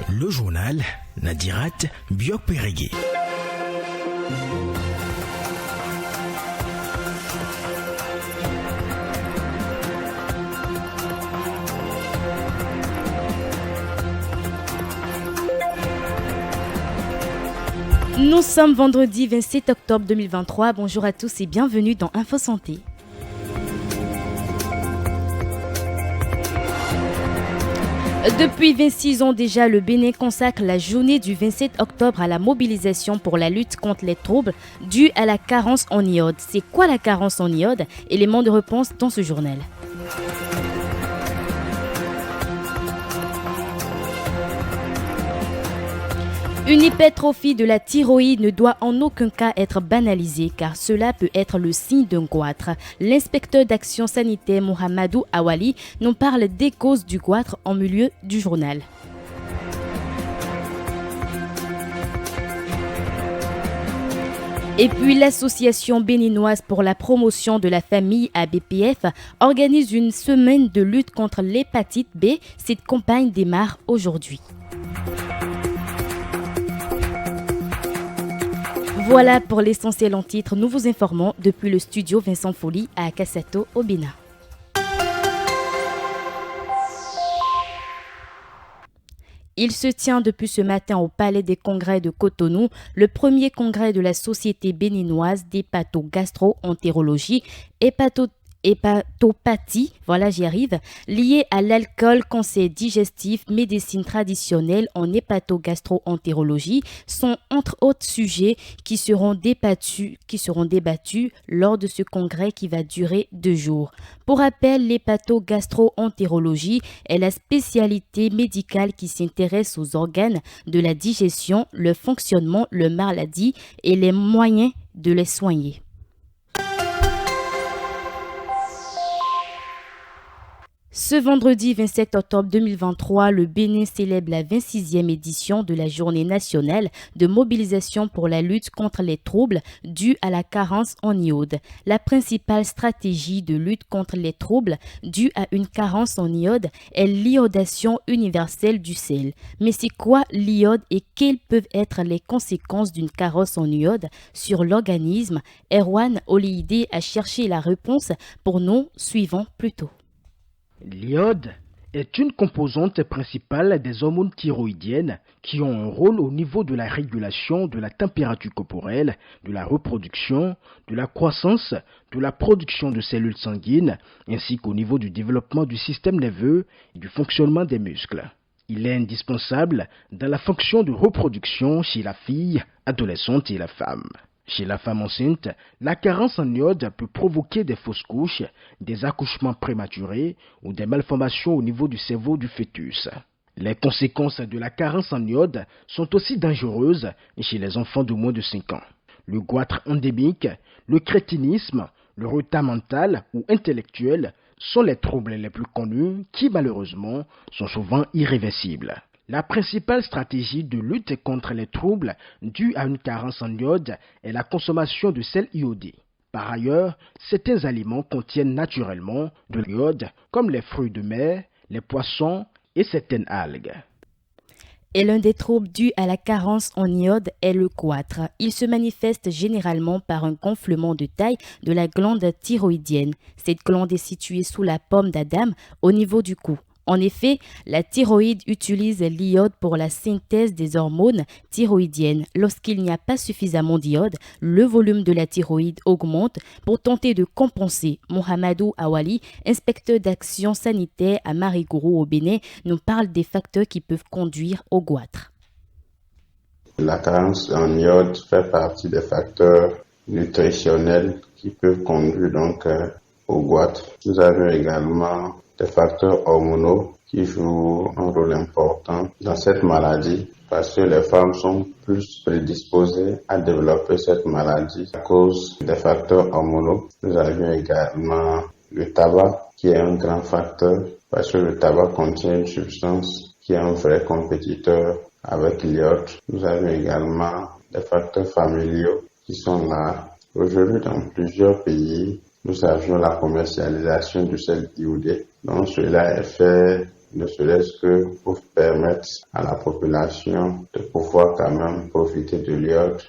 Le journal Nadirat Biok-Pérégué. Nous sommes vendredi 27 octobre 2023. Bonjour à tous et bienvenue dans Info Santé. Depuis 26 ans déjà, le Bénin consacre la journée du 27 octobre à la mobilisation pour la lutte contre les troubles dus à la carence en iode. C'est quoi la carence en iode? Élément de réponse dans ce journal. Une hypertrophie de la thyroïde ne doit en aucun cas être banalisée car cela peut être le signe d'un goitre. L'inspecteur d'action sanitaire Mohamedou Awali nous parle des causes du goitre en milieu du journal. Et puis l'association béninoise pour la promotion de la famille ABPF organise une semaine de lutte contre l'hépatite B. Cette campagne démarre aujourd'hui. Voilà pour l'essentiel en titre. Nous vous informons depuis le studio Vincent Folly à Kassato, au Bénin. Il se tient depuis ce matin au Palais des Congrès de Cotonou le premier congrès de la Société béninoise d'hépatogastro-entérologie, hépatopathie, voilà j'y arrive, liée à l'alcool, cancer digestif, médecine traditionnelle en hépatogastro-entérologie sont entre autres sujets qui seront débattus lors de ce congrès qui va durer 2 jours. Pour rappel, l'hépatogastro-entérologie est la spécialité médicale qui s'intéresse aux organes de la digestion, le fonctionnement, le maladie et les moyens de les soigner. Ce vendredi 27 octobre 2023, le Bénin célèbre la 26e édition de la Journée nationale de mobilisation pour la lutte contre les troubles dus à la carence en iode. La principale stratégie de lutte contre les troubles dus à une carence en iode est l'iodation universelle du sel. Mais c'est quoi l'iode et quelles peuvent être les conséquences d'une carence en iode sur l'organisme? Erwan Olihide a cherché la réponse pour nous, suivons plutôt. L'iode est une composante principale des hormones thyroïdiennes qui ont un rôle au niveau de la régulation de la température corporelle, de la reproduction, de la croissance, de la production de cellules sanguines, ainsi qu'au niveau du développement du système nerveux et du fonctionnement des muscles. Il est indispensable dans la fonction de reproduction chez la fille, adolescente et la femme. Chez la femme enceinte, la carence en iode peut provoquer des fausses couches, des accouchements prématurés ou des malformations au niveau du cerveau du fœtus. Les conséquences de la carence en iode sont aussi dangereuses chez les enfants de moins de 5 ans. Le goitre endémique, le crétinisme, le retard mental ou intellectuel sont les troubles les plus connus qui malheureusement sont souvent irréversibles. La principale stratégie de lutte contre les troubles dus à une carence en iode est la consommation de sel iodé. Par ailleurs, certains aliments contiennent naturellement de l'iode, comme les fruits de mer, les poissons et certaines algues. Et l'un des troubles dus à la carence en iode est le goitre. Il se manifeste généralement par un gonflement de taille de la glande thyroïdienne. Cette glande est située sous la pomme d'Adam, au niveau du cou. En effet, la thyroïde utilise l'iode pour la synthèse des hormones thyroïdiennes. Lorsqu'il n'y a pas suffisamment d'iode, le volume de la thyroïde augmente pour tenter de compenser. Mohamedou Awali, inspecteur d'action sanitaire à Marigourou au Bénin, nous parle des facteurs qui peuvent conduire au goitre. La carence en iode fait partie des facteurs nutritionnels qui peuvent conduire au goitre. Nous avons également des facteurs hormonaux qui jouent un rôle important dans cette maladie parce que les femmes sont plus prédisposées à développer cette maladie à cause des facteurs hormonaux. Nous avions également le tabac qui est un grand facteur parce que le tabac contient une substance qui est un vrai compétiteur avec l'iode. Nous avons également des facteurs familiaux qui sont là. Aujourd'hui, dans plusieurs pays, nous avions la commercialisation du sel iodé. Donc cela est fait ne serait-ce que pour permettre à la population de pouvoir quand même profiter de l'iode.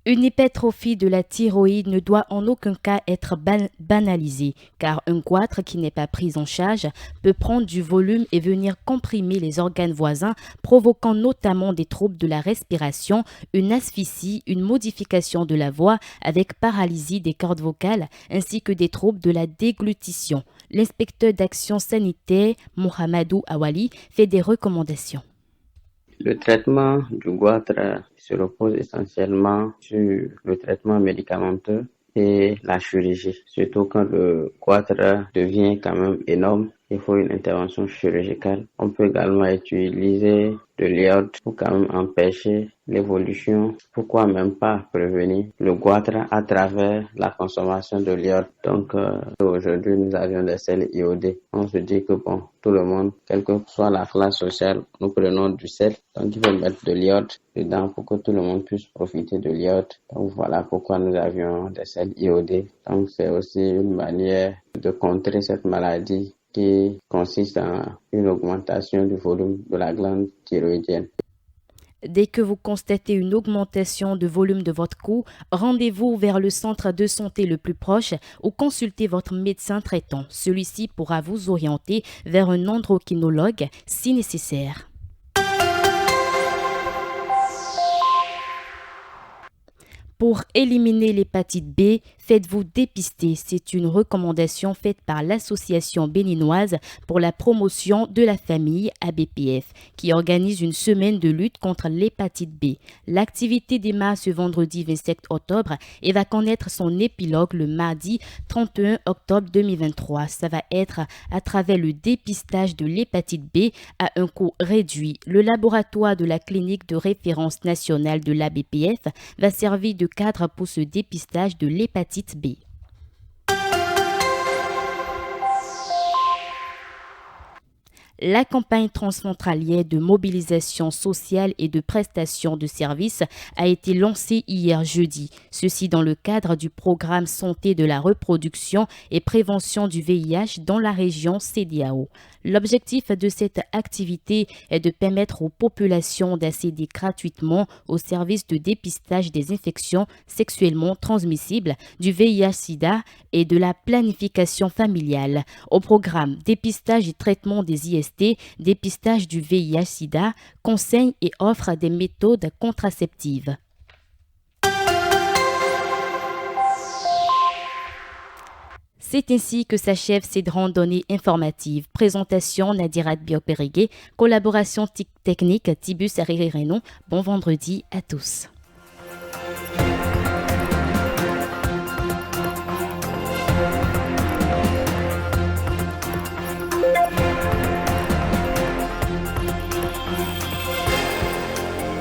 Une hypertrophie de la thyroïde ne doit en aucun cas être banalisée, car un goitre qui n'est pas pris en charge peut prendre du volume et venir comprimer les organes voisins, provoquant notamment des troubles de la respiration, une asphyxie, une modification de la voix avec paralysie des cordes vocales, ainsi que des troubles de la déglutition. L'inspecteur d'action sanitaire, Mohamedou Awali, fait des recommandations. Le traitement du goitre se repose essentiellement sur le traitement médicamenteux et la chirurgie. Surtout quand le goitre devient quand même énorme, il faut une intervention chirurgicale. On peut également utiliser de l'iode pour quand même empêcher l'évolution. Pourquoi même pas prévenir le goitre à travers la consommation de l'iode. Donc aujourd'hui, nous avions des sels iodés. On se dit que bon, tout le monde, quelle que soit la classe sociale, nous prenons du sel. Donc il faut mettre de l'iode dedans pour que tout le monde puisse profiter de l'iode. Donc voilà pourquoi nous avions des sels iodés. Donc c'est aussi une manière de contrer cette maladie qui consiste en une augmentation du volume de la glande thyroïdienne. Dès que vous constatez une augmentation de volume de votre cou, rendez-vous vers le centre de santé le plus proche ou consultez votre médecin traitant. Celui-ci pourra vous orienter vers un endocrinologue si nécessaire. Pour éliminer l'hépatite B, faites-vous dépister. C'est une recommandation faite par l'Association béninoise pour la promotion de la famille ABPF, qui organise une semaine de lutte contre l'hépatite B. L'activité démarre ce vendredi 27 octobre et va connaître son épilogue le mardi 31 octobre 2023. Ça va être à travers le dépistage de l'hépatite B à un coût réduit. Le laboratoire de la clinique de référence nationale de l'ABPF va servir de cadre pour ce dépistage de l'hépatite B. La campagne transfrontalière de mobilisation sociale et de prestation de services a été lancée hier jeudi. Ceci dans le cadre du programme Santé de la reproduction et prévention du VIH dans la région CEDEAO. L'objectif de cette activité est de permettre aux populations d'accéder gratuitement aux services de dépistage des infections sexuellement transmissibles, du VIH-Sida et de la planification familiale. Au programme dépistage et traitement des IST, dépistage du VIH-Sida, conseille et offre des méthodes contraceptives. C'est ainsi que s'achève cette randonnée informative. Présentation Nadirat Biopérigué, collaboration technique Tibus Hariri Renon. Bon vendredi à tous.